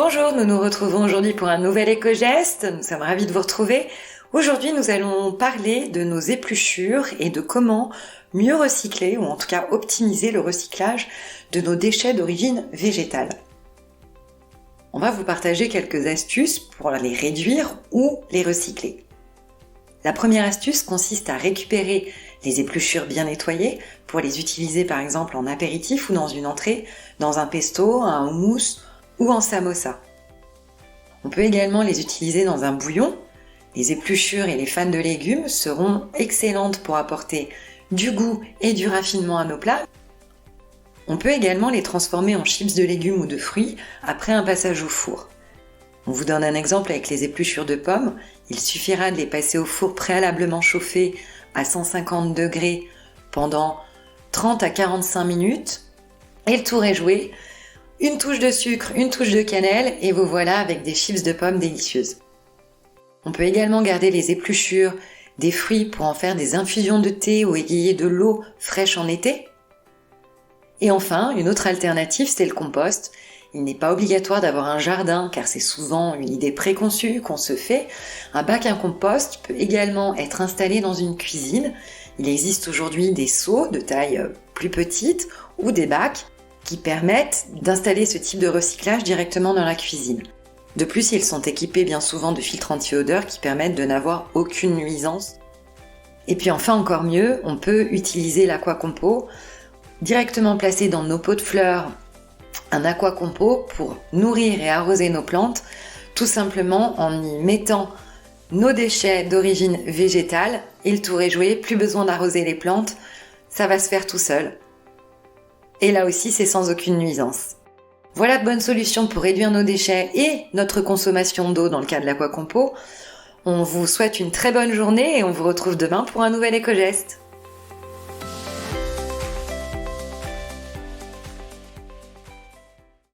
Bonjour, nous nous retrouvons aujourd'hui pour un nouvel éco-geste. Nous sommes ravis de vous retrouver. Aujourd'hui, nous allons parler de nos épluchures et de comment mieux recycler, ou en tout cas optimiser le recyclage de nos déchets d'origine végétale. On va vous partager quelques astuces pour les réduire ou les recycler. La première astuce consiste à récupérer les épluchures bien nettoyées pour les utiliser par exemple en apéritif ou dans une entrée, dans un pesto, un houmous ou en samosa. On peut également les utiliser dans un bouillon. Les épluchures et les fans de légumes seront excellentes pour apporter du goût et du raffinement à nos plats. On peut également les transformer en chips de légumes ou de fruits après un passage au four. On vous donne un exemple avec les épluchures de pommes. Il suffira de les passer au four préalablement chauffé à 150 degrés pendant 30 à 45 minutes et le tour est joué. Une touche de sucre, une touche de cannelle et vous voilà avec des chips de pommes délicieuses. On peut également garder les épluchures des fruits pour en faire des infusions de thé ou égayer de l'eau fraîche en été. Et enfin, une autre alternative, c'est le compost. Il n'est pas obligatoire d'avoir un jardin car c'est souvent une idée préconçue qu'on se fait. Un bac à compost peut également être installé dans une cuisine. Il existe aujourd'hui des seaux de taille plus petite ou des bacs qui permettent d'installer ce type de recyclage directement dans la cuisine. De plus, ils sont équipés bien souvent de filtres anti-odeur qui permettent de n'avoir aucune nuisance. Et puis enfin, encore mieux, on peut utiliser l'aquacompo, directement placé dans nos pots de fleurs, un aquacompo pour nourrir et arroser nos plantes, tout simplement en y mettant nos déchets d'origine végétale, et le tour est joué, plus besoin d'arroser les plantes, ça va se faire tout seul. Et là aussi, c'est sans aucune nuisance. Voilà de bonnes solutions pour réduire nos déchets et notre consommation d'eau dans le cas de l'aquacompo. On vous souhaite une très bonne journée et on vous retrouve demain pour un nouvel éco-geste.